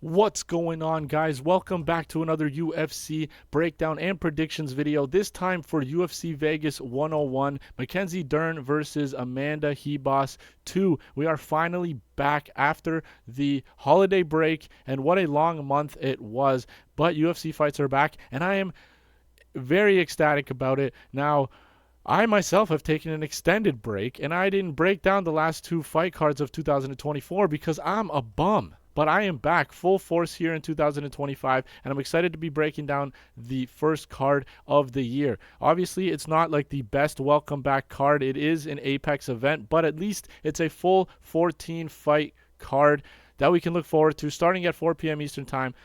What's going on, guys? Welcome back to another UFC breakdown and predictions video. This time for UFC Vegas 101, Mackenzie Dern versus Amanda Ribas 2. We are finally back after the holiday break, and what a long month it was. But UFC fights are back, and I am very ecstatic about it. Now, I myself have taken an extended break, and I didn't break down the last two fight cards of 2024 because I'm a bum. But I am back full force here in 2025, and I'm excited to be breaking down the first card of the year. Obviously, it's not like the best welcome back card. It is an Apex event, but at least it's a full 14 fight card that we can look forward to starting at 4 p.m. Eastern Time.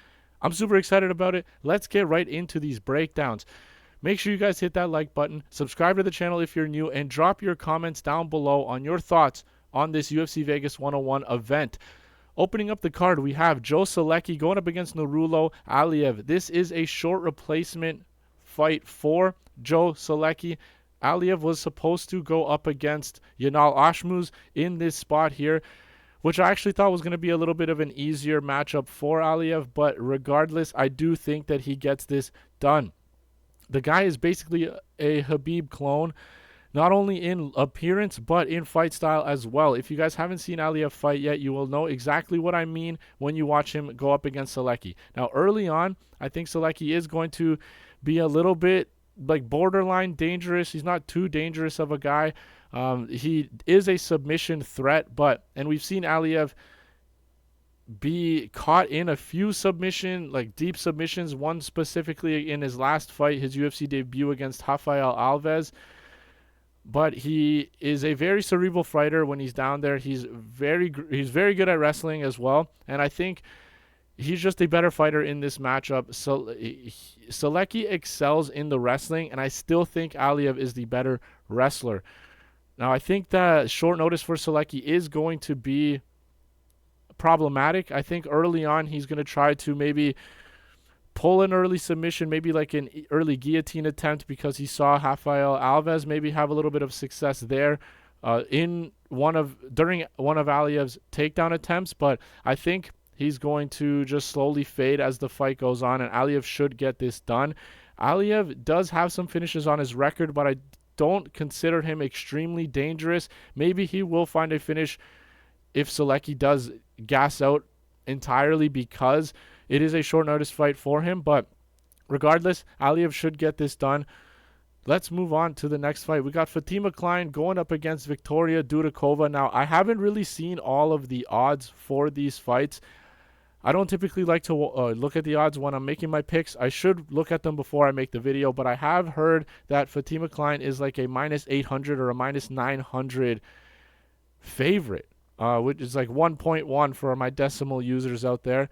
I'm super excited about it. Let's get right into these breakdowns. Make sure you guys hit that like button, subscribe to the channel if you're new, and drop your comments down below on your thoughts on this UFC Vegas 101 event. Opening up the card, we have Joe Solecki going up against Nurulo Aliev. This is a short replacement fight for Joe Solecki. Aliev was supposed to go up against Yanal Ashmuz in this spot here, which I actually thought was going to be a little bit of an easier matchup for Aliev, but regardless, I do think that he gets this done. The guy is basically a Khabib clone, not only in appearance, but in fight style as well. If you guys haven't seen Aliev fight yet, you will know exactly what I mean when you watch him go up against Solecki. Now, early on, I think Solecki is going to be a little bit like borderline dangerous. He's not too dangerous of a guy. He is a submission threat, and we've seen Aliev be caught in a few deep submissions, one specifically in his last fight, his UFC debut against Rafael Alves. But he is a very cerebral fighter when he's down there. He's very good at wrestling as well, and I think he's just a better fighter in this matchup. So Solecki excels in the wrestling, and I still think Aliev is the better wrestler. Now, I think that short notice for Solecki is going to be problematic. I think early on he's going to try to maybe pull an early submission, maybe like an early guillotine attempt, because he saw Rafael Alves maybe have a little bit of success there during one of Aliev's takedown attempts. But I think he's going to just slowly fade as the fight goes on, and Aliev should get this done. Aliev does have some finishes on his record, but I don't consider him extremely dangerous. Maybe he will find a finish if Solecki does gas out entirely, because it is a short notice fight for him. But regardless, Aliev should get this done. Let's move on to the next fight. We got Fatima Kline going up against Victoria Dudakova. Now, I haven't really seen all of the odds for these fights. I don't typically like to look at the odds when I'm making my picks. I should look at them before I make the video, but I have heard that Fatima Kline is like a minus 800 or a minus 900 favorite, which is like 1.1 for my decimal users out there.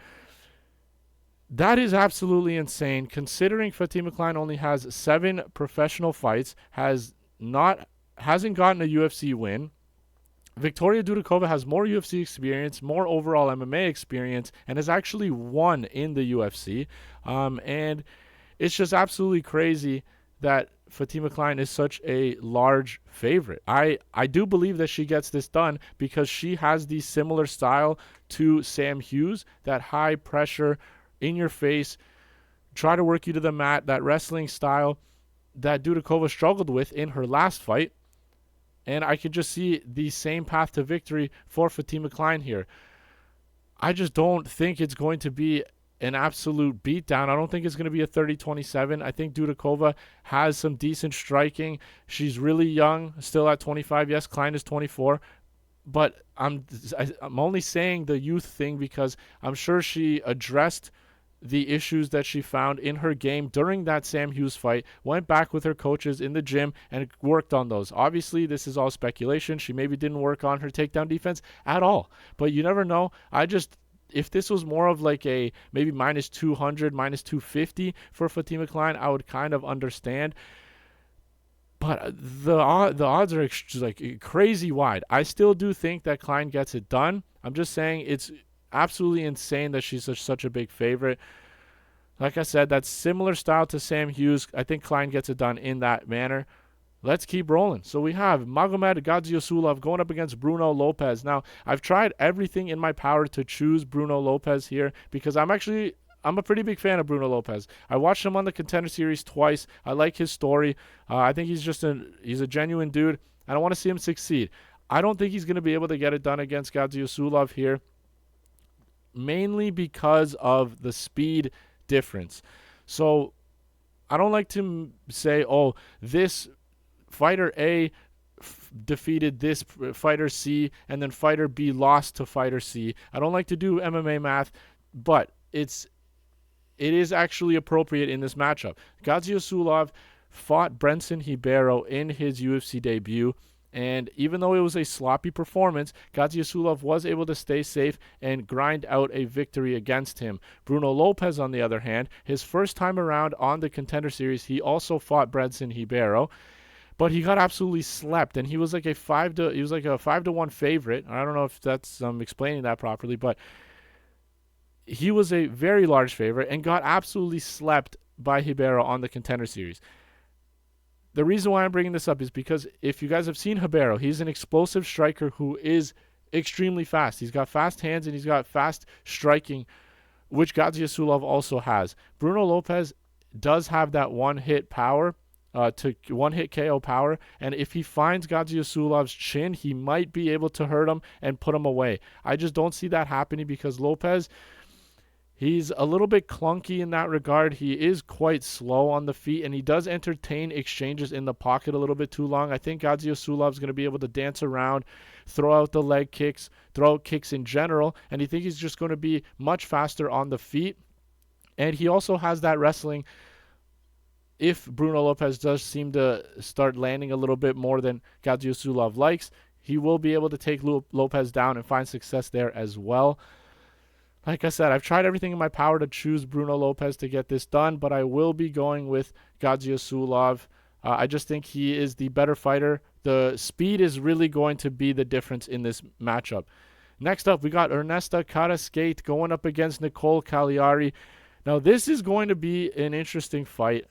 That is absolutely insane, considering Fatima Kline only has 7 professional fights, hasn't gotten a UFC win. Victoria Dudakova has more UFC experience, more overall MMA experience, and has actually won in the UFC. And it's just absolutely crazy that Fatima Kline is such a large favorite. I do believe that she gets this done because she has the similar style to Sam Hughes, that high pressure, in your face, try to work you to the mat, that wrestling style that Dudakova struggled with in her last fight. And I could just see the same path to victory for Fatima Kline here. I just don't think it's going to be an absolute beatdown. I don't think it's going to be a 30-27. I think Dudakova has some decent striking. She's really young, still at 25. Yes, Kline is 24. But I'm only saying the youth thing because I'm sure she addressed the issues that she found in her game during that Sam Hughes fight, went back with her coaches in the gym and worked on those. Obviously, this is all speculation. She maybe didn't work on her takedown defense at all, but you never know. If this was more of like a maybe minus 200, minus 250 for Fatima Kline, I would kind of understand. But the odds are like crazy wide. I still do think that Kline gets it done. I'm just saying it's absolutely insane that she's such a big favorite. Like I said, that's similar style to Sam Hughes. I think Kline gets it done in that manner. let's keep rolling. So we have Magomed Gadzhiyasulov going up against Bruno Lopes. Now, I've tried everything in my power to choose Bruno Lopes here because I'm a pretty big fan of Bruno Lopes. I watched him on the Contender Series twice. I like his story. I think he's a genuine dude. I don't want to see him succeed. I don't think he's going to be able to get it done against Gadzhiyasulov here, mainly because of the speed difference. So I don't like to say, oh, this fighter A defeated this fighter C, and then fighter B lost to fighter C. I don't like to do MMA math, but it is actually appropriate in this matchup. Gadzhiyasulov fought Brenson Ribeiro in his UFC debut, and even though it was a sloppy performance, Gadzhiyasulov was able to stay safe and grind out a victory against him. Bruno Lopes, on the other hand, his first time around on the Contender Series, he also fought Brenson Ribeiro, but he got absolutely slept, and he was like a 5-1 favorite. I don't know if that's explaining that properly, but he was a very large favorite and got absolutely slept by Ribeiro on the Contender Series. The reason why I'm bringing this up is because if you guys have seen Ribeiro, he's an explosive striker who is extremely fast. He's got fast hands and he's got fast striking, which Gadzhiyasulov also has. Bruno Lopes does have that one-hit power, to one-hit KO power, and if he finds Gadzhiyasulov's chin, he might be able to hurt him and put him away. I just don't see that happening because Lopes, he's a little bit clunky in that regard. He is quite slow on the feet, and he does entertain exchanges in the pocket a little bit too long. I think Gadzhiyasulov is going to be able to dance around, throw out the leg kicks, throw out kicks in general, and I think he's just going to be much faster on the feet. And he also has that wrestling. If Bruno Lopes does seem to start landing a little bit more than Gadzhiyasulov likes, he will be able to take Lopes down and find success there as well. Like I said, I've tried everything in my power to choose Bruno Lopes to get this done, but I will be going with Gadzhiyasulov. I just think he is the better fighter. The speed is really going to be the difference in this matchup. Next up, we got Ernesta Kareckaite going up against Nicole Caliari. Now, this is going to be an interesting fight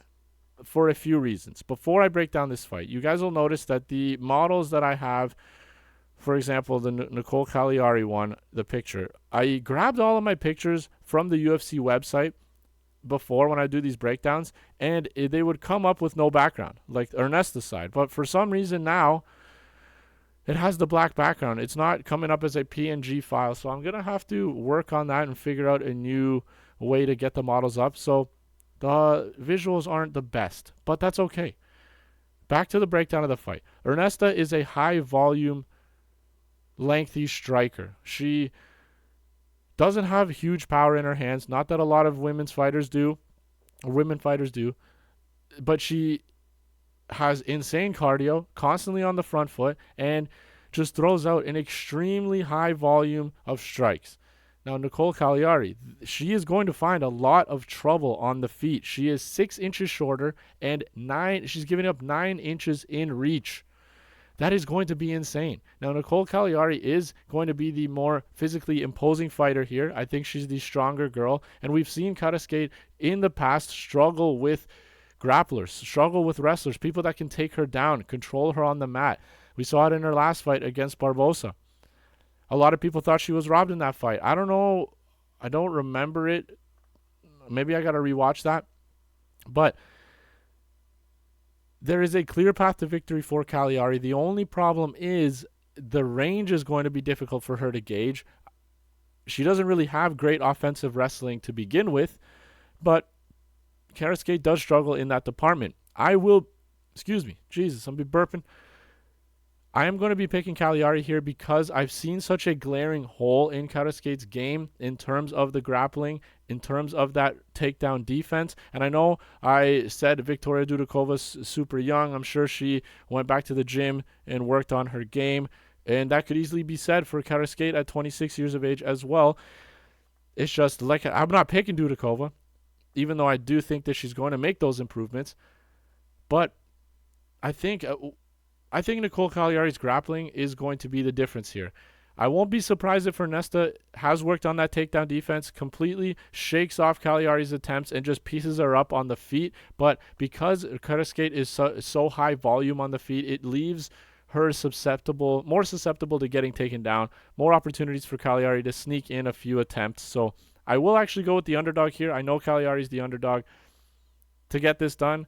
for a few reasons. Before I break down this fight, you guys will notice that the models that I have, for example, the Nicole Caliari one, the picture, I grabbed all of my pictures from the UFC website before when I do these breakdowns, and they would come up with no background, like Ernesta's side. But for some reason now, it has the black background. It's not coming up as a PNG file, so I'm going to have to work on that and figure out a new way to get the models up. So the visuals aren't the best, but that's okay. Back to the breakdown of the fight. Ernesta is a high-volume, lengthy striker. She doesn't have huge power in her hands, not that a lot of women fighters do, but she has insane cardio, constantly on the front foot, and just throws out an extremely high volume of strikes. Now, Nicole Caliari, she is going to find a lot of trouble on the feet. She is 6 inches shorter and she's giving up 9 inches in reach. That is going to be insane. Now, Nicole Caliari is going to be the more physically imposing fighter here. I think she's the stronger girl. And we've seen Kareckaite in the past struggle with grapplers, struggle with wrestlers, people that can take her down, control her on the mat. We saw it in her last fight against Barbosa. A lot of people thought she was robbed in that fight. I don't know. I don't remember it. Maybe I got to rewatch that. But there is a clear path to victory for Caliari. The only problem is the range is going to be difficult for her to gauge. She doesn't really have great offensive wrestling to begin with, but Kareckaite does struggle in that department. Jesus, I'm burping. I am going to be picking Caliari here because I've seen such a glaring hole in Kareckaite's game in terms of the grappling, in terms of that takedown defense. And I know I said Victoria Dudakova's super young. I'm sure she went back to the gym and worked on her game. And that could easily be said for Kareckaite at 26 years of age as well. It's just like I'm not picking Dudakova, even though I do think that she's going to make those improvements. But I think Nicole Caliari's grappling is going to be the difference here. I won't be surprised if Ernesta has worked on that takedown defense, completely shakes off Caliari's attempts and just pieces her up on the feet. But because Kareckaite is so high volume on the feet, it leaves her more susceptible to getting taken down, more opportunities for Caliari to sneak in a few attempts. So I will actually go with the underdog here. I know Caliari's the underdog to get this done.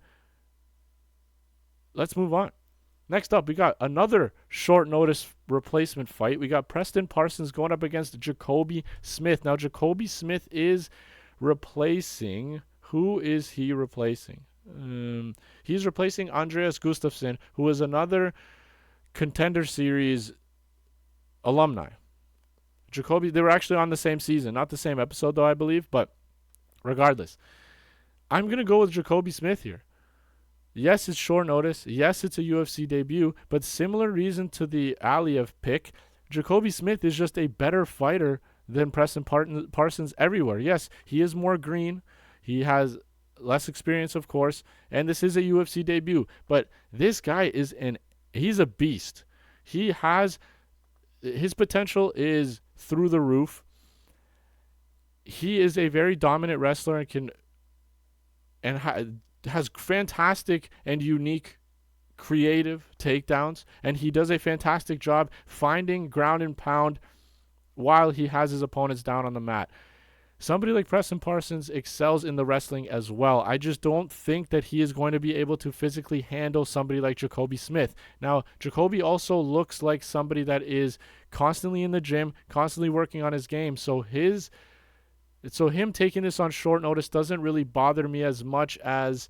Let's move on. Next up, we got another short notice replacement fight. We got Preston Parsons going up against Jacoby Smith. Now, Jacoby Smith is replacing... Who is he replacing? He's replacing Andreas Gustafsson, who is another Contender Series alumni. Jacoby, they were actually on the same season. Not the same episode, though, I believe. But regardless, I'm going to go with Jacoby Smith here. Yes, it's short notice. Yes, it's a UFC debut. But similar reason to the Aliev pick, Jacoby Smith is just a better fighter than Preston Parsons everywhere. Yes, he is more green. He has less experience, of course. And this is a UFC debut. But this guy he's a beast. His potential is through the roof. He is a very dominant wrestler and has fantastic and unique creative takedowns, and he does a fantastic job finding ground and pound while he has his opponents down on the mat. Somebody like Preston Parsons excels in the wrestling as well. I just don't think that he is going to be able to physically handle somebody like Jacoby Smith. Now, Jacoby also looks like somebody that is constantly in the gym, constantly working on his game. So him taking this on short notice doesn't really bother me as much as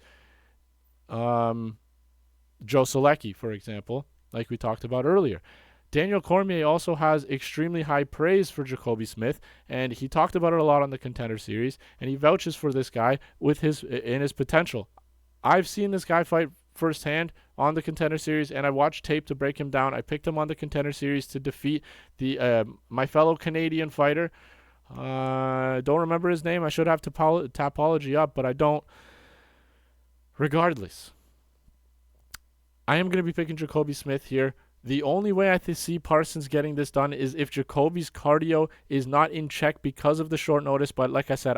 Joe Solecki, for example, like we talked about earlier. Daniel Cormier also has extremely high praise for Jacoby Smith, and he talked about it a lot on the Contender Series, and he vouches for this guy in his potential. I've seen this guy fight firsthand on the Contender Series, and I watched tape to break him down. I picked him on the Contender Series to defeat my fellow Canadian fighter. Don't remember his name. I should have Tapology up, but I don't. Regardless, I am going to be picking Jacoby Smith here. The only way I see Parsons getting this done is if Jacoby's cardio is not in check because of the short notice. But like I said,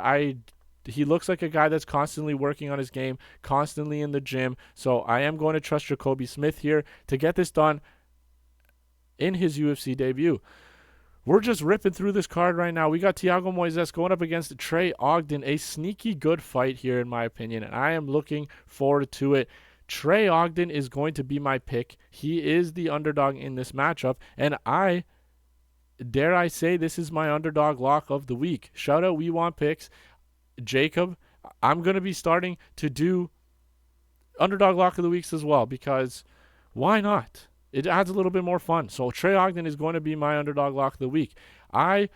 he looks like a guy that's constantly working on his game, constantly in the gym. So I am going to trust Jacoby Smith here to get this done in his UFC debut. We're just ripping through this card right now. We got Thiago Moises going up against Trey Ogden, a sneaky good fight here in my opinion, and I am looking forward to it. Trey Ogden is going to be my pick. He is the underdog in this matchup, and dare I say, this is my underdog lock of the week. Shout out We Want Picks. Jacob, I'm going to be starting to do underdog lock of the weeks as well, because why not? It adds a little bit more fun. So Trey Ogden is going to be my underdog lock of the week. I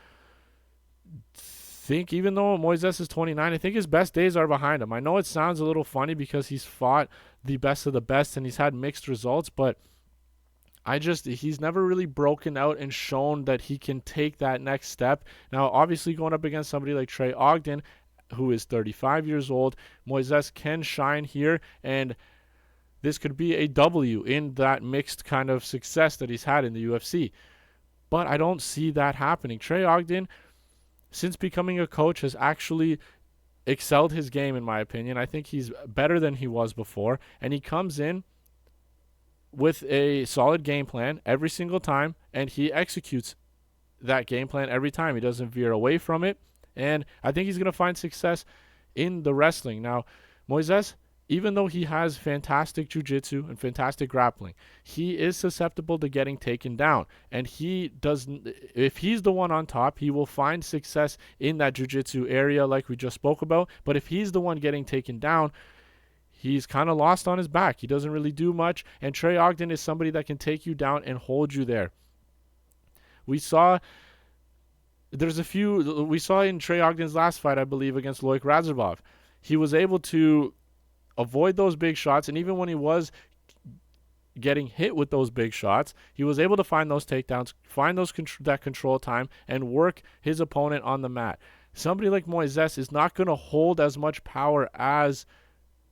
think even though Moises is 29, I think his best days are behind him. I know it sounds a little funny because he's fought the best of the best and he's had mixed results, but he's never really broken out and shown that he can take that next step. Now, obviously going up against somebody like Trey Ogden, who is 35 years old, Moises can shine here, and this could be a W in that mixed kind of success that he's had in the UFC. But I don't see that happening. Trey Ogden, since becoming a coach, has actually excelled his game, in my opinion. I think he's better than he was before, and he comes in with a solid game plan every single time, and he executes that game plan every time. He doesn't veer away from it, and I think he's going to find success in the wrestling. Now, Moises, even though he has fantastic jiu-jitsu and fantastic grappling, he is susceptible to getting taken down. And if he's the one on top, he will find success in that jiu-jitsu area like we just spoke about. But if he's the one getting taken down, he's kind of lost on his back. He doesn't really do much. And Trey Ogden is somebody that can take you down and hold you there. We saw in Trey Ogden's last fight, I believe, against Loic Radzhabov. He was able to avoid those big shots, and even when he was getting hit with those big shots, he was able to find those takedowns, find that control time, and work his opponent on the mat. Somebody like Moises is not going to hold as much power as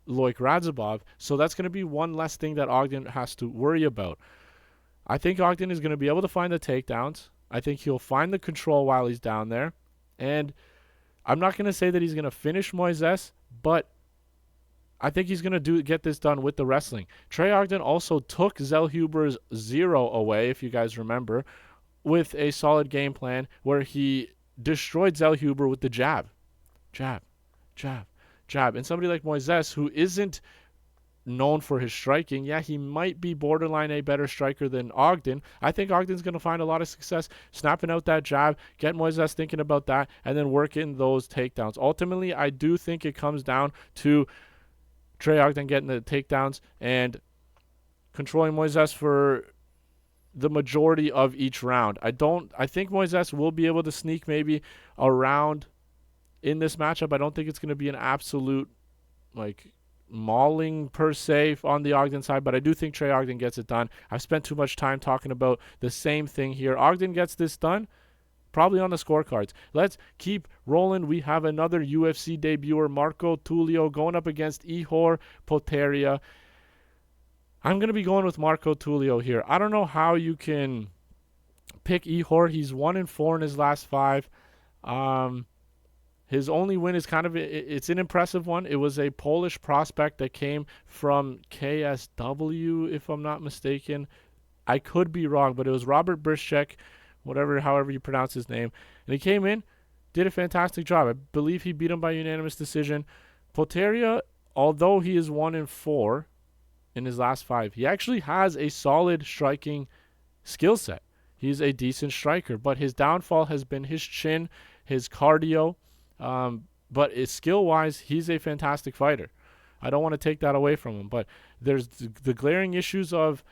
Loic Radzhabov, so that's going to be one less thing that Ogden has to worry about. I think Ogden is going to be able to find the takedowns. I think he'll find the control while he's down there. And I'm not going to say that he's going to finish Moises, but I think he's going to get this done with the wrestling. Trey Ogden also took Zellhuber's 0 away, if you guys remember, with a solid game plan where he destroyed Zellhuber with the jab. Jab, jab, jab. And somebody like Moises, who isn't known for his striking, yeah, he might be borderline a better striker than Ogden. I think Ogden's going to find a lot of success snapping out that jab, get Moises thinking about that, and then work in those takedowns. Ultimately, I do think it comes down to Trey Ogden getting the takedowns and controlling Moises for the majority of each round. I think Moises will be able to sneak maybe around in this matchup. I don't think it's going to be an absolute mauling per se on the Ogden side, but I do think Trey Ogden gets it done. I've spent too much time talking about the same thing here. Ogden gets this done, probably on the scorecards. Let's keep rolling. We have another UFC debuter, Marco Tulio, going up against Ihor Potieria. I'm going to be going with Marco Tulio here. I don't know how you can pick Ihor. He's 1-4 in his last 5. His only win is it's an impressive one. It was a Polish prospect that came from KSW, if I'm not mistaken. I could be wrong, but it was Robert Brishek, however you pronounce his name. And he came in, did a fantastic job. I believe he beat him by unanimous decision. Potieria, although he is 1-4 in his last 5, he actually has a solid striking skill set. He's a decent striker, but his downfall has been his chin, his cardio. But skill-wise, he's a fantastic fighter. I don't want to take that away from him, but there's the glaring issues of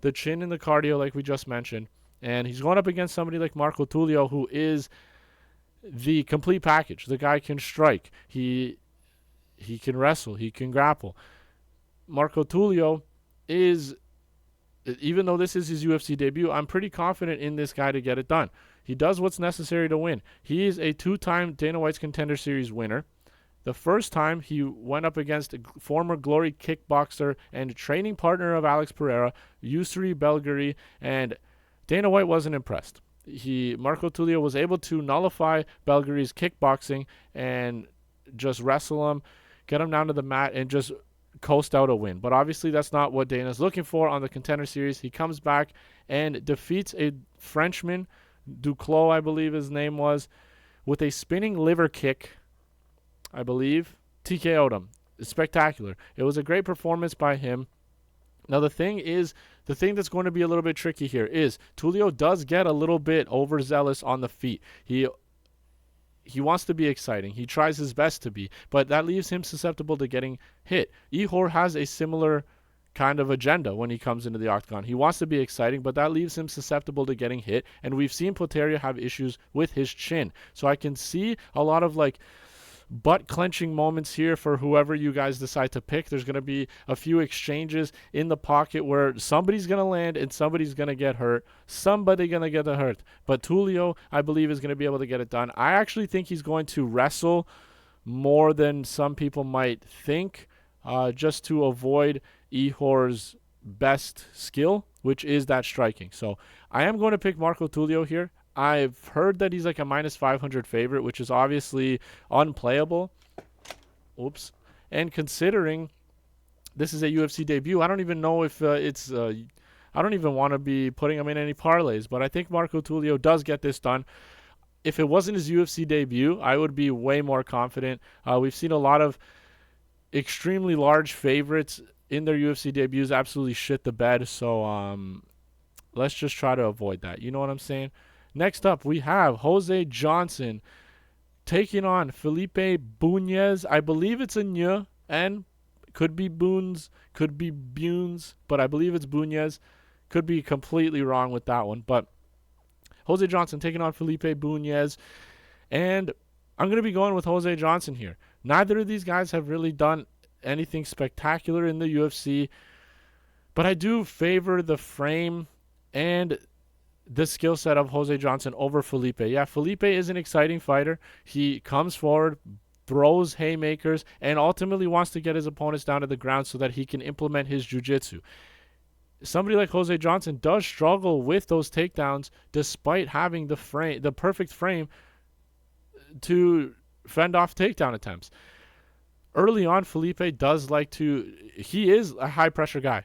the chin and the cardio, like we just mentioned. And he's going up against somebody like Marco Tulio, who is the complete package. The guy can strike. He can wrestle. He can grapple. Marco Tulio is, even though this is his UFC debut, I'm pretty confident in this guy to get it done. He does what's necessary to win. He is a 2-time Dana White's Contender Series winner. The first time he went up against a former Glory kickboxer and training partner of Alex Pereira, Yusri Belgari, and Dana White wasn't impressed. Marco Tulio was able to nullify Belgari's kickboxing and just wrestle him, get him down to the mat, and just coast out a win. But obviously that's not what Dana's looking for on the Contender Series. He comes back and defeats a Frenchman, Duclos, I believe his name was, with a spinning liver kick, I believe. TKO'd him. It's spectacular. It was a great performance by him. Now the thing that's going to be a little bit tricky here is Tulio does get a little bit overzealous on the feet. He wants to be exciting. He tries his best to be, but that leaves him susceptible to getting hit. Ihor has a similar kind of agenda when he comes into the octagon. He wants to be exciting, but that leaves him susceptible to getting hit, and we've seen Potieria have issues with his chin. So I can see a lot of butt-clenching moments here for whoever you guys decide to pick. There's going to be a few exchanges in the pocket where somebody's going to land and somebody's going to get hurt. Somebody's going to get hurt. But Tulio, I believe, is going to be able to get it done. I actually think he's going to wrestle more than some people might think, just to avoid Ihor's best skill, which is that striking. So I am going to pick Marco Tulio here. I've heard that he's like a -500 favorite, which is obviously unplayable. Oops. And considering this is a UFC debut, I don't even know if I don't even want to be putting him in any parlays, but I think Marco Tulio does get this done. If it wasn't his UFC debut, I would be way more confident. We've seen a lot of extremely large favorites in their UFC debuts absolutely shit the bed, so let's just try to avoid that. You know what I'm saying? Next up, we have Jose Johnson taking on Felipe Bunes. I believe it's a N, and could be Bunes, could be Bunes, but I believe it's Bunes. Could be completely wrong with that one, but Jose Johnson taking on Felipe Bunes, and I'm going to be going with Jose Johnson here. Neither of these guys have really done anything spectacular in the UFC, but I do favor the frame and the skill set of Jose Johnson over Felipe. Yeah, Felipe is an exciting fighter. He comes forward, throws haymakers, and ultimately wants to get his opponents down to the ground so that he can implement his jiu-jitsu. somebody like Jose Johnson does struggle with those takedowns despite having the perfect frame to fend off takedown attempts. Early on, Felipe does like to, he is a high pressure guy.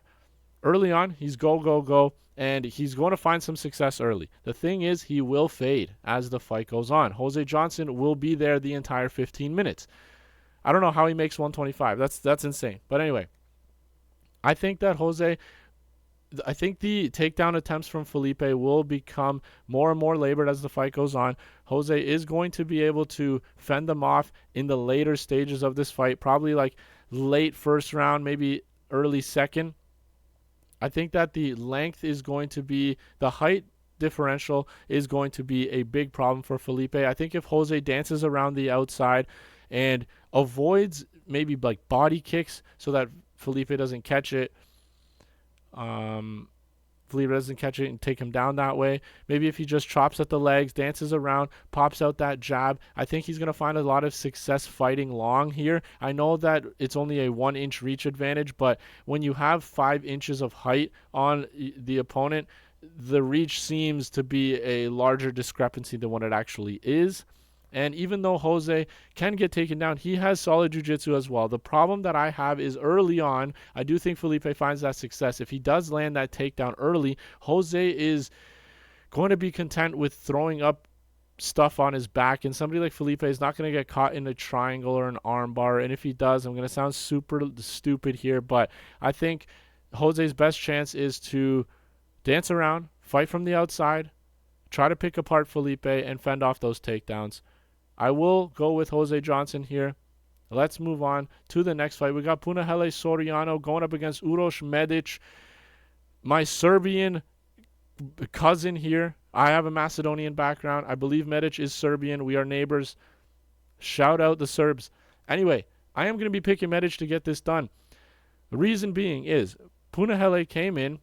Early on, he's go, go, go, and he's going to find some success early. The thing is, he will fade as the fight goes on. Jose Johnson will be there the entire 15 minutes. I don't know how he makes 125. That's insane. But anyway, I think the takedown attempts from Felipe will become more and more labored as the fight goes on. Jose is going to be able to fend them off in the later stages of this fight, probably like late first round, maybe early second. I think that the length is going to be, the height differential is going to be a big problem for Felipe. I think if Jose dances around the outside and avoids maybe like body kicks so that Felipe doesn't catch it, and take him down that way. Maybe if he just chops at the legs, dances around, pops out that jab, I think he's going to find a lot of success fighting long here. I know that it's only a 1-inch reach advantage, but when you have 5 inches of height on the opponent, the reach seems to be a larger discrepancy than what it actually is. And even though Jose can get taken down, he has solid jiu-jitsu as well. The problem that I have is early on, I do think Felipe finds that success. If he does land that takedown early, Jose is going to be content with throwing up stuff on his back. And somebody like Felipe is not going to get caught in a triangle or an arm bar. And if he does, I'm going to sound super stupid here, but I think Jose's best chance is to dance around, fight from the outside, try to pick apart Felipe, and fend off those takedowns. I will go with Jose Johnson here. Let's move on to the next fight. We got Punahele Soriano going up against Uroš Medic. My Serbian cousin here. I have a Macedonian background. I believe Medic is Serbian. We are neighbors. Shout out the Serbs. Anyway, I am going to be picking Medic to get this done. The reason being is Punahele came in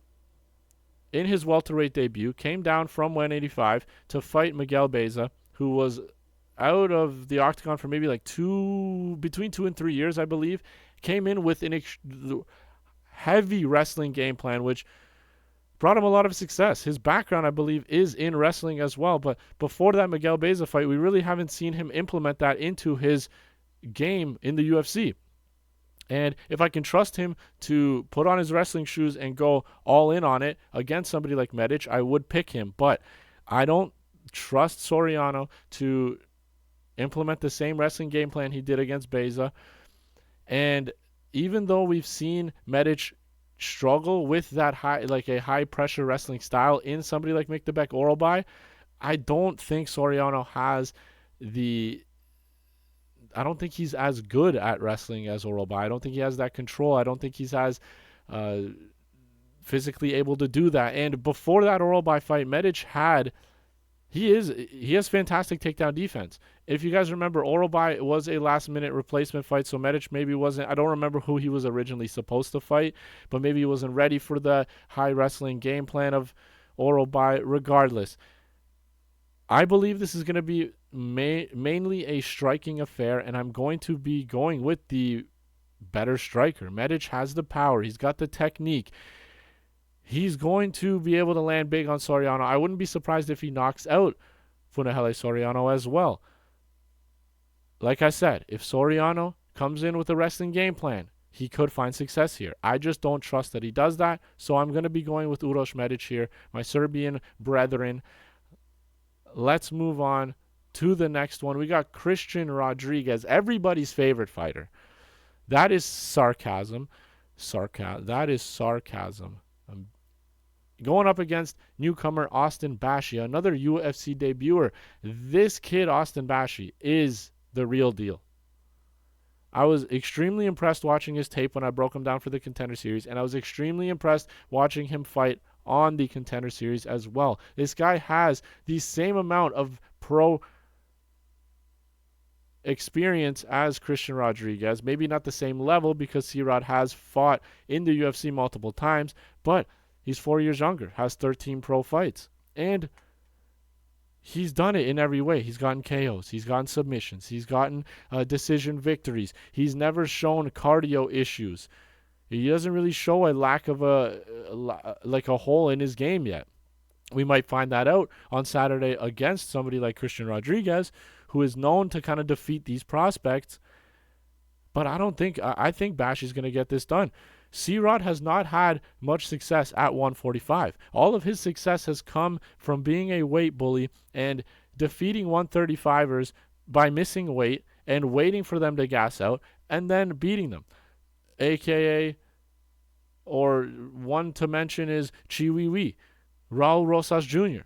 his welterweight debut, came down from 185 to fight Miguel Beza, who was out of the octagon for maybe like between 2 and 3 years, I believe. Came in with an heavy wrestling game plan, which brought him a lot of success. His background, I believe, is in wrestling as well. But before that Miguel Beza fight, we really haven't seen him implement that into his game in the UFC. And if I can trust him to put on his wrestling shoes and go all in on it against somebody like Medic, I would pick him. But I don't trust Soriano to implement the same wrestling game plan he did against Beza. And even though we've seen Medic struggle with that high pressure wrestling style in somebody like Mikdebek Orolbai, I don't think Soriano has I don't think he's as good at wrestling as Orolbai. I don't think he has that control. I don't think he's as physically able to do that. And before that Orolbai fight, Medic he has fantastic takedown defense. If you guys remember, Orolbai was a last-minute replacement fight, so Medic maybe wasn't, I don't remember who he was originally supposed to fight, but maybe he wasn't ready for the high wrestling game plan of Orolbai. Regardless, I believe this is going to be mainly a striking affair, and I'm going to be going with the better striker. Medic has the power. He's got the technique. He's going to be able to land big on Soriano. I wouldn't be surprised if he knocks out Punahele Soriano as well. Like I said, if Soriano comes in with a wrestling game plan, he could find success here. I just don't trust that he does that, so I'm going to be going with Uroš Medic here, my Serbian brethren. Let's move on to the next one. We got Christian Rodriguez, everybody's favorite fighter. That is sarcasm. That is sarcasm. Going up against newcomer Austin Bashi, another UFC debuter. This kid, Austin Bashi, is the real deal. I was extremely impressed watching his tape when I broke him down for the Contender Series, and I was extremely impressed watching him fight on the Contender Series as well. This guy has the same amount of pro experience as Christian Rodriguez. Maybe not the same level because C-Rod has fought in the UFC multiple times, but he's 4 years younger, has 13 pro fights, and he's done it in every way. He's gotten KOs, he's gotten submissions, he's gotten decision victories. He's never shown cardio issues. He doesn't really show a lack of like a hole in his game yet. We might find that out on Saturday against somebody like Christian Rodriguez, who is known to kind of defeat these prospects. But I think Bashi's going to get this done. C-Rod has not had much success at 145. All of his success has come from being a weight bully and defeating 135ers by missing weight and waiting for them to gas out and then beating them. AKA, or one to mention is Chiwiwi, Raul Rosas Jr.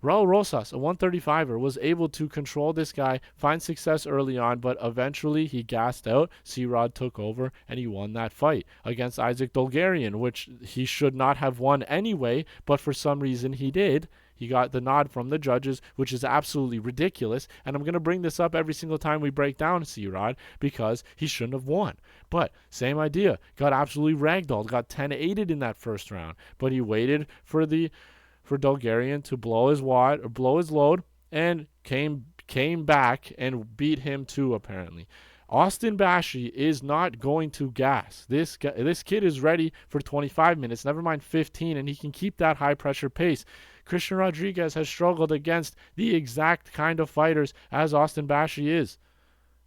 Raul Rosas, a 135er, was able to control this guy, find success early on, but eventually he gassed out. C-Rod took over, and he won that fight against Isaac Dolgarian, which he should not have won anyway, but for some reason he did. He got the nod from the judges, which is absolutely ridiculous, and I'm going to bring this up every single time we break down C-Rod because he shouldn't have won. But same idea, got absolutely ragdolled, got 10-8'd in that first round, but he waited for Dolgarian to blow his load, and came back and beat him too, apparently. Austin Bashi is not going to gas. This kid is ready for 25 minutes, never mind 15, and he can keep that high-pressure pace. Christian Rodriguez has struggled against the exact kind of fighters as Austin Bashi is.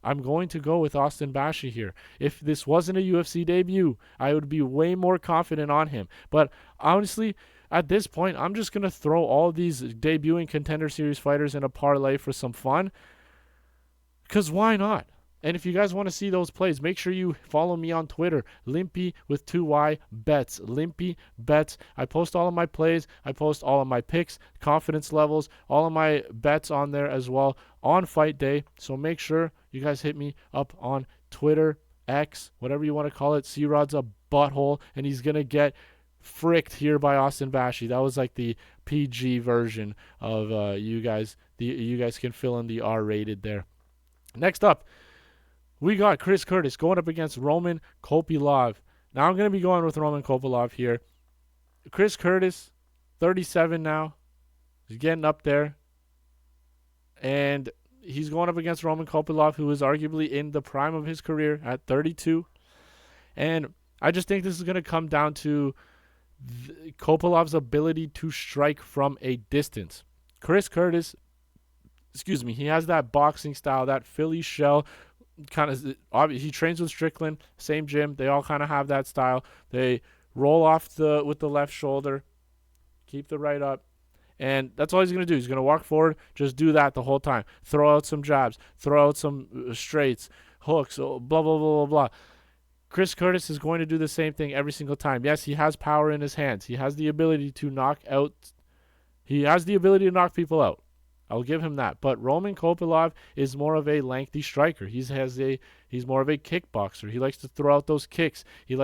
I'm going to go with Austin Bashi here. If this wasn't a UFC debut, I would be way more confident on him. But honestly, at this point, I'm just going to throw all these debuting Contender Series fighters in a parlay for some fun. Because why not? And if you guys want to see those plays, make sure you follow me on Twitter, Limpy with 2Y Bets. Limpy Bets. I post all of my plays. I post all of my picks, confidence levels, all of my bets on there as well on fight day. So make sure you guys hit me up on Twitter, X, whatever you want to call it. C-Rod's a butthole, and he's going to get fricked here by Austin Bashi. That was like the PG version of you guys. You guys can fill in the R-rated there. Next up, we got Chris Curtis going up against Roman Kopylov. Now I'm going to be going with Roman Kopylov here. Chris Curtis, 37 now. He's getting up there. And he's going up against Roman Kopylov, who is arguably in the prime of his career at 32. And I just think this is going to come down to Kopylov's ability to strike from a distance. Chris Curtis, he has that boxing style, that Philly shell kind of. He trains with Strickland, same gym. They all kind of have that style. They roll off with the left shoulder, keep the right up, and that's all he's going to do. He's going to walk forward, just do that the whole time. Throw out some jabs, throw out some straights, hooks, blah, blah, blah, blah, blah. Chris Curtis is going to do the same thing every single time. Yes, he has power in his hands. He has the ability to knock people out. I'll give him that. But Roman Kopylov is more of a lengthy striker. He's more of a kickboxer. He likes to throw out those kicks. He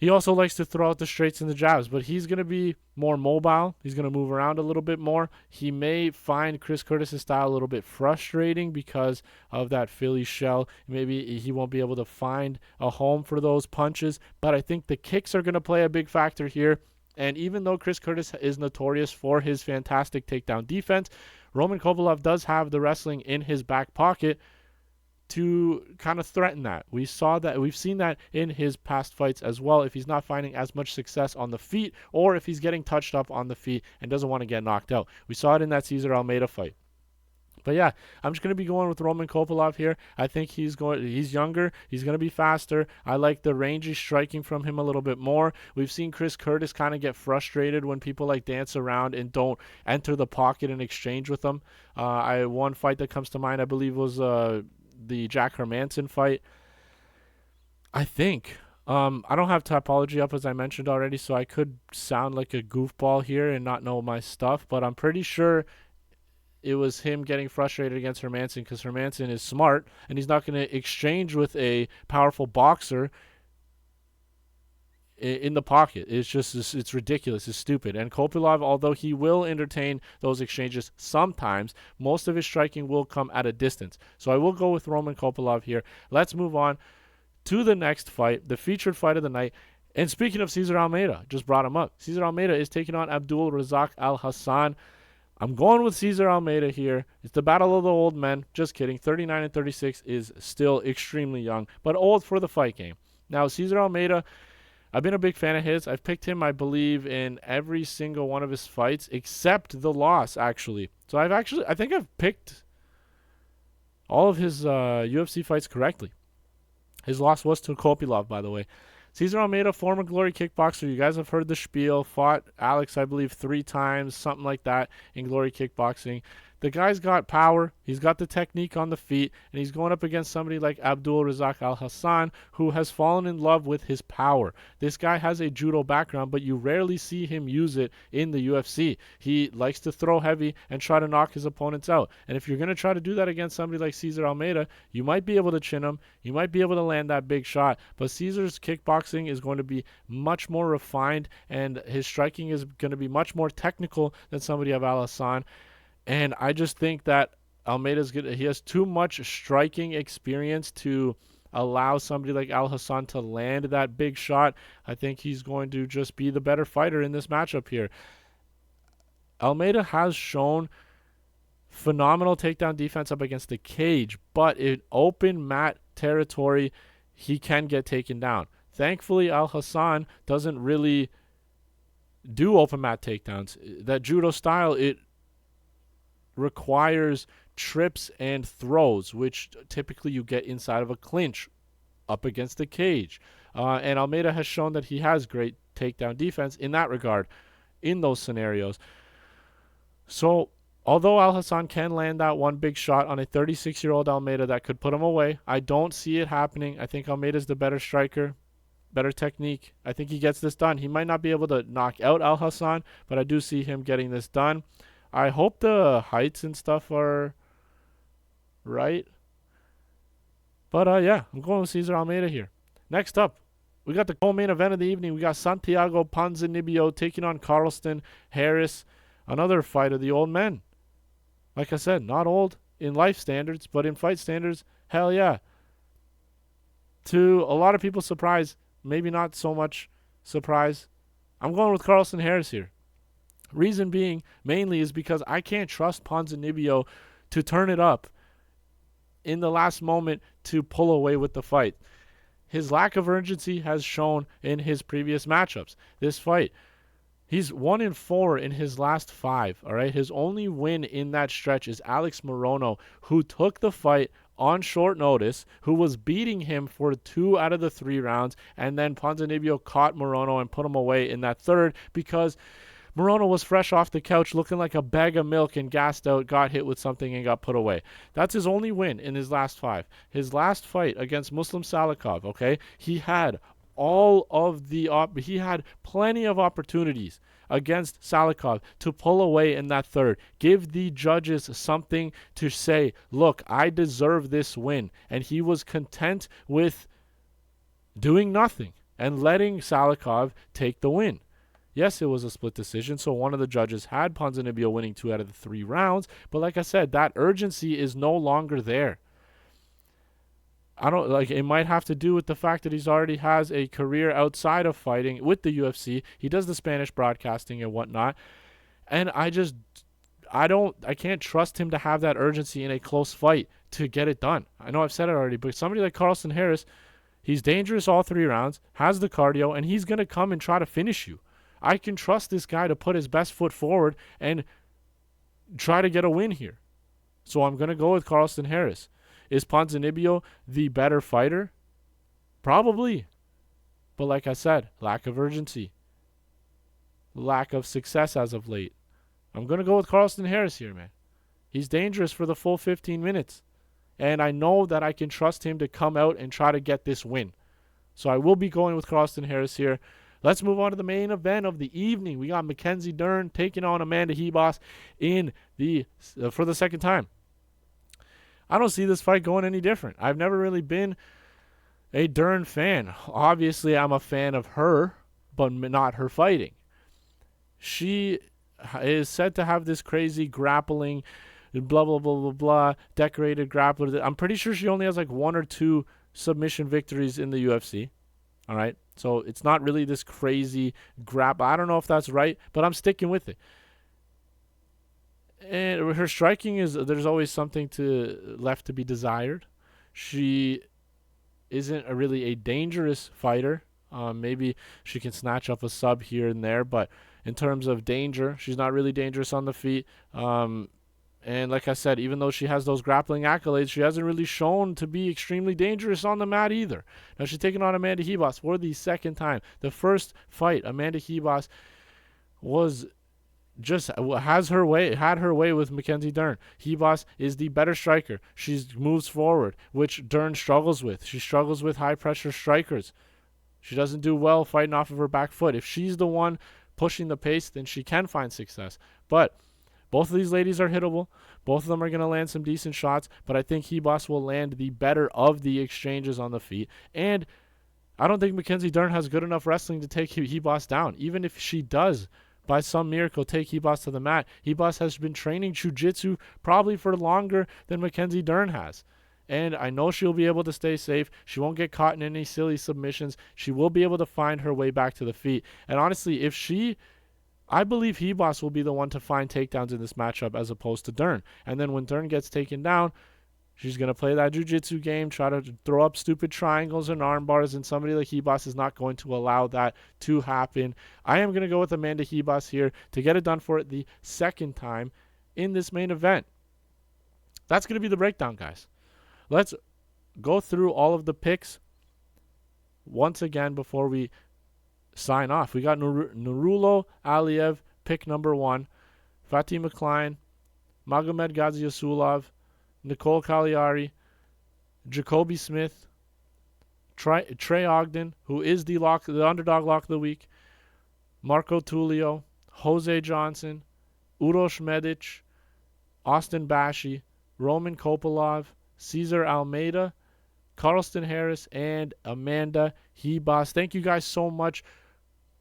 also likes to throw out the straights and the jabs, but he's going to be more mobile. He's going to move around a little bit more. He may find Chris Curtis' style a little bit frustrating because of that Philly shell. Maybe he won't be able to find a home for those punches, but I think the kicks are going to play a big factor here. And even though Chris Curtis is notorious for his fantastic takedown defense, Roman Kopylov does have the wrestling in his back pocket to kind of threaten that. We've seen that in his past fights as well, if he's not finding as much success on the feet or if he's getting touched up on the feet and doesn't want to get knocked out. We saw it in that Cesar Almeida fight. But yeah, I'm just going to be going with Roman Kopylov here. I think he's younger. He's going to be faster. I like the rangy striking from him a little bit more. We've seen Chris Curtis kind of get frustrated when people like dance around and don't enter the pocket and exchange with them. One fight that comes to mind, I believe, was the Jack Hermanson fight. I think. I don't have topology up, as I mentioned already, so I could sound like a goofball here and not know my stuff, but I'm pretty sure it was him getting frustrated against Hermanson because Hermanson is smart and he's not going to exchange with a powerful boxer in the pocket. It's ridiculous. It's stupid. And Kopylov, although he will entertain those exchanges sometimes, most of his striking will come at a distance. So I will go with Roman Kopylov here. Let's move on to the next fight, the featured fight of the night. And speaking of Cesar Almeida, just brought him up. Cesar Almeida is taking on Abdul Razak Alhassan. I'm going with Cesar Almeida here. It's the battle of the old men. Just kidding. 39 and 36 is still extremely young, but old for the fight game. Now, Cesar Almeida, I've been a big fan of his. I've picked him, I believe, in every single one of his fights except the loss, actually. So I think I've picked all of his UFC fights correctly. His loss was to Kopylov, by the way. Cesar Almeida, former Glory kickboxer. You guys have heard the spiel. Fought Alex, I believe, 3 times, something like that, in Glory kickboxing. The guy's got power. He's got the technique on the feet, and he's going up against somebody like Abdul Razak Alhassan, who has fallen in love with his power. This guy has a judo background, but you rarely see him use it in the UFC. He likes to throw heavy and try to knock his opponents out. And if you're going to try to do that against somebody like Cesar Almeida, you might be able to chin him. You might be able to land that big shot. But Cesar's kickboxing is going to be much more refined, and his striking is going to be much more technical than somebody of Alhassan. And I just think that Almeida's good. He has too much striking experience to allow somebody like Alhassan to land that big shot. I think he's going to just be the better fighter in this matchup here. Almeida has shown phenomenal takedown defense up against the cage, but in open mat territory, he can get taken down. Thankfully, Alhassan doesn't really do open mat takedowns. That judo style, it requires trips and throws, which typically you get inside of a clinch up against the cage. And Almeida has shown that he has great takedown defense in that regard, in those scenarios. So, although Alhassan can land that one big shot on a 36-year-old Almeida that could put him away, I don't see it happening. I think Almeida's the better striker, better technique. I think he gets this done. He might not be able to knock out Alhassan, but I do see him getting this done. I hope the heights and stuff are right. But, yeah, I'm going with Cesar Almeida here. Next up, we got the co-main event of the evening. We got Santiago Ponzinibbio taking on Carlston Harris, another fight of the old men. Like I said, not old in life standards, but in fight standards, hell yeah. To a lot of people's surprise, maybe not so much surprise, I'm going with Carlston Harris here. Reason being, mainly, is because I can't trust Ponzinibbio to turn it up in the last moment to pull away with the fight. His lack of urgency has shown in his previous matchups. This fight, he's 1-4 in his last 5, all right? His only win in that stretch is Alex Morono, who took the fight on short notice, who was beating him for 2 out of the 3 rounds, and then Ponzinibbio caught Morono and put him away in that third because Morono was fresh off the couch looking like a bag of milk and gassed out, got hit with something and got put away. That's his only win in his last 5. His last fight against Muslim Salikov, okay, he had he had plenty of opportunities against Salikov to pull away in that third. Give the judges something to say, look, I deserve this win. And he was content with doing nothing and letting Salikov take the win. Yes, it was a split decision, so one of the judges had Ponzinibbio winning 2 out of the 3 rounds, but like I said, that urgency is no longer there. It might have to do with the fact that he's already has a career outside of fighting with the UFC. He does the Spanish broadcasting and whatnot, and I can't trust him to have that urgency in a close fight to get it done. I know I've said it already, but somebody like Carlston Harris, he's dangerous all 3 rounds, has the cardio, and he's going to come and try to finish you. I can trust this guy to put his best foot forward and try to get a win here. So I'm going to go with Carlston Harris. Is Ponzinibbio the better fighter? Probably. But like I said, lack of urgency. Lack of success as of late. I'm going to go with Carlston Harris here, man. He's dangerous for the full 15 minutes. And I know that I can trust him to come out and try to get this win. So I will be going with Carlston Harris here. Let's move on to the main event of the evening. We got Mackenzie Dern taking on Amanda Ribas for the second time. I don't see this fight going any different. I've never really been a Dern fan. Obviously, I'm a fan of her, but not her fighting. She is said to have this crazy grappling, blah, blah, blah, blah, blah, decorated grappler. I'm pretty sure she only has like 1 or 2 submission victories in the UFC. All right. So it's not really this crazy grapple. I don't know if that's right, but I'm sticking with it. And her striking there's always something left to be desired. She isn't really a dangerous fighter. Maybe she can snatch up a sub here and there, but in terms of danger, she's not really dangerous on the feet. And like I said, even though she has those grappling accolades, she hasn't really shown to be extremely dangerous on the mat either. Now she's taking on Amanda Ribas for the second time. The first fight, Amanda Ribas was just had her way with Mackenzie Dern. Ribas is the better striker. She moves forward, which Dern struggles with. She struggles with high pressure strikers. She doesn't do well fighting off of her back foot. If she's the one pushing the pace, then she can find success. But both of these ladies are hittable. Both of them are going to land some decent shots, but I think Ribas will land the better of the exchanges on the feet. And I don't think Mackenzie Dern has good enough wrestling to take Ribas down. Even if she does, by some miracle, take Ribas to the mat, Ribas has been training jiu-jitsu probably for longer than Mackenzie Dern has. And I know she'll be able to stay safe. She won't get caught in any silly submissions. She will be able to find her way back to the feet. And honestly, I believe Ribas will be the one to find takedowns in this matchup as opposed to Dern. And then when Dern gets taken down, she's going to play that jiu-jitsu game, try to throw up stupid triangles and arm bars, and somebody like Ribas is not going to allow that to happen. I am going to go with Amanda Ribas here to get it done for it the second time in this main event. That's going to be the breakdown, guys. Let's go through all of the picks once again before we sign off. We got Nurullo Aliev, pick number 1. Fatima Kline, Magomed Gadzhiyasulov, Nicole Caliari, Jacoby Smith, Trey Ogden, who is the underdog lock of the week, Marco Tulio, Jose Johnson, Uroš Medic, Austin Bashi, Roman Kopylov, Cesar Almeida, Carlston Harris, and Amanda Ribas. Thank you guys so much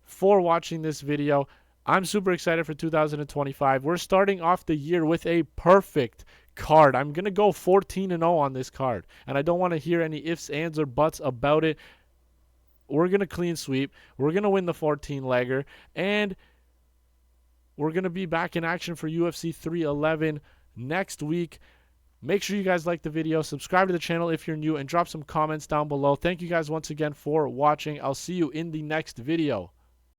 for watching this video. I'm super excited for 2025. We're starting off the year with a perfect card. I'm going to go 14-0 on this card, and I don't want to hear any ifs, ands, or buts about it. We're going to clean sweep. We're going to win the 14-legger, and we're going to be back in action for UFC 311 next week. Make sure you guys like the video, subscribe to the channel if you're new, and drop some comments down below. Thank you guys once again for watching. I'll see you in the next video.